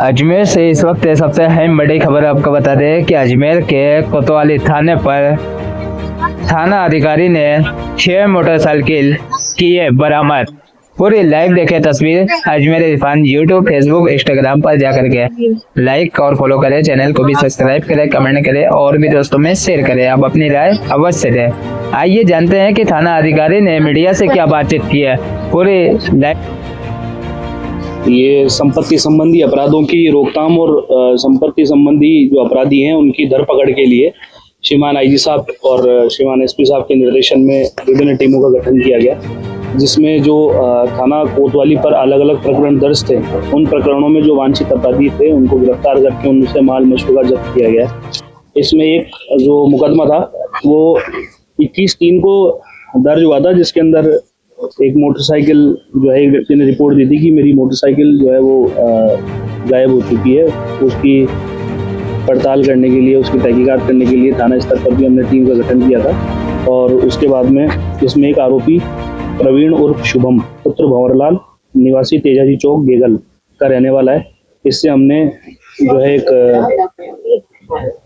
अजमेर से इस वक्त सबसे अहम बड़ी खबर आपको बता दें कि अजमेर के कोतवाली थाने पर थाना अधिकारी ने 6 मोटरसाइकिल किए बरामद। पूरी लाइव देखे तस्वीर Ajmer Irfan YouTube, Facebook, Instagram पर जाकर के लाइक और फॉलो करें, चैनल को भी सब्सक्राइब करें, कमेंट करें और भी दोस्तों में शेयर करें। आप अपनी राय अवश्य दें। आइए जानते हैं कि थाना अधिकारी ने मीडिया से क्या बातचीत की है। पूरी लाइव ये संपत्ति संबंधी अपराधों की रोकथाम और संपत्ति संबंधी जो अपराधी हैं उनकी धरपकड़ के लिए श्रीमान आईजी साहब और श्रीमान एसपी साहब के निर्देशन में विभिन्न टीमों का गठन किया गया, जिसमें जो थाना कोतवाली पर अलग अलग प्रकरण दर्ज थे, उन प्रकरणों में जो वांछित अपराधी थे उनको गिरफ्तार करके उनसे माल मशरूका जब्त किया गया। इसमें एक जो मुकदमा था वो 21/3 को दर्ज हुआ था, जिसके अंदर एक मोटरसाइकिल जो है, एक व्यक्ति ने रिपोर्ट दी थी कि मेरी मोटरसाइकिल जो है वो गायब हो चुकी है। उसकी पड़ताल करने के लिए, उसकी तहकीकात करने के लिए थाना स्तर पर भी हमने टीम का गठन किया था। और उसके बाद में इसमें एक आरोपी प्रवीण उर्फ शुभम पुत्र भंवरलाल निवासी तेजाजी चौक गेगल का रहने वाला है। इससे हमने जो है एक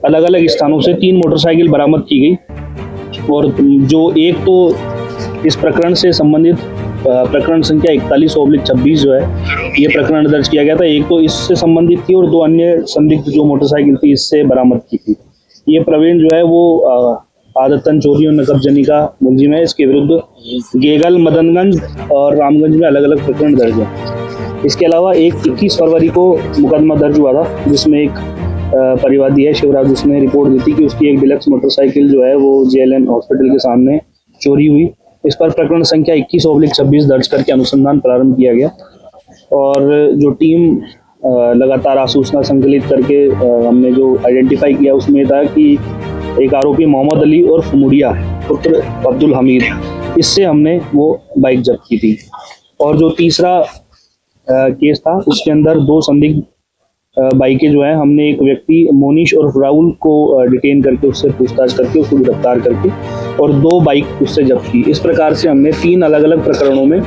अलग अलग स्थानों से 3 मोटरसाइकिल बरामद की गई। और जो एक तो इस प्रकरण से संबंधित प्रकरण संख्या 41/26 जो है ये प्रकरण दर्ज किया गया था। एक तो इससे संबंधित थी और 2 अन्य संदिग्ध जो मोटरसाइकिल थी इससे बरामद की थी। ये प्रवीण जो है वो आदतन चोरी और नकबजनी का मुलजिम है। इसके विरुद्ध गेगल, मदनगंज और रामगंज में अलग अलग प्रकरण दर्ज है। इसके अलावा एक 21 फरवरी को मुकदमा दर्ज हुआ था, जिसमें एक परिवादी है शिवराज, उसने रिपोर्ट दी थी कि उसकी एक डिलक्स मोटरसाइकिल जो है वो JLN हॉस्पिटल के सामने चोरी हुई। इस पर प्रकरण संख्या 21/26 दर्ज करके अनुसंधान प्रारंभ किया गया। और जो टीम लगातार आसूचना संकलित करके हमने जो आइडेंटिफाई किया उसमें था कि एक आरोपी मोहम्मद अली और फमुडिया पुत्र अब्दुल हमीद, इससे हमने वो बाइक जब्त की थी। और जो तीसरा केस था उसके अंदर 2 संदिग्ध बाइकें जो है, हमने एक व्यक्ति मोनिश और राहुल को डिटेन करके उससे पूछताछ करके उसको गिरफ्तार करके और 2 बाइक उससे जब्त की। इस प्रकार से हमने 3 अलग अलग प्रकरणों में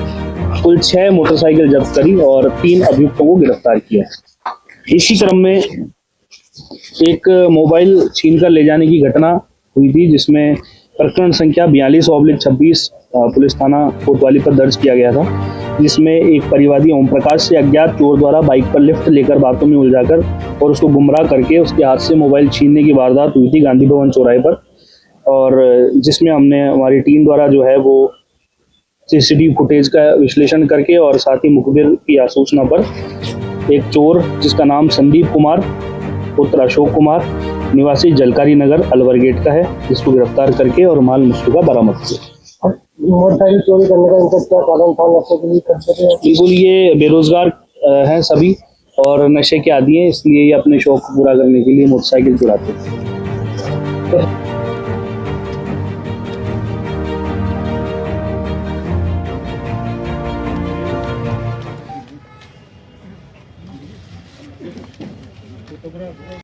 कुल 6 मोटरसाइकिल जब्त करी और 3 अभियुक्तों को गिरफ्तार किया। इसी क्रम में एक मोबाइल छीन कर ले जाने की घटना हुई थी, जिसमें प्रकरण संख्या 42/26 पुलिस थाना कोतवाली पर दर्ज किया गया था, जिसमें एक परिवादी ओम प्रकाश से अज्ञात चोर द्वारा बाइक पर लिफ्ट लेकर बातों में उलझाकर और उसको गुमराह करके उसके हाथ से मोबाइल छीनने की वारदात हुई थी गांधी भवन चौराहे पर। और जिसमें हमने हमारी टीम द्वारा जो है वो CCTV फुटेज का विश्लेषण करके और साथ ही मुखबिर की आसूचना पर एक चोर जिसका नाम संदीप कुमार पुत्र अशोक कुमार निवासी जलकारी नगर अलवर गेट का है, जिसको गिरफ्तार करके और माल मशरूका बरामद किया। मोटरसाइकिल चोरी करने का इनका क्या कारण था? नशे के लिए करते थे? बिल्कुल, ये बेरोजगार हैं सभी और नशे के आदी हैं, इसलिए ये अपने शौक को पूरा करने के लिए मोटरसाइकिल चुराते थे।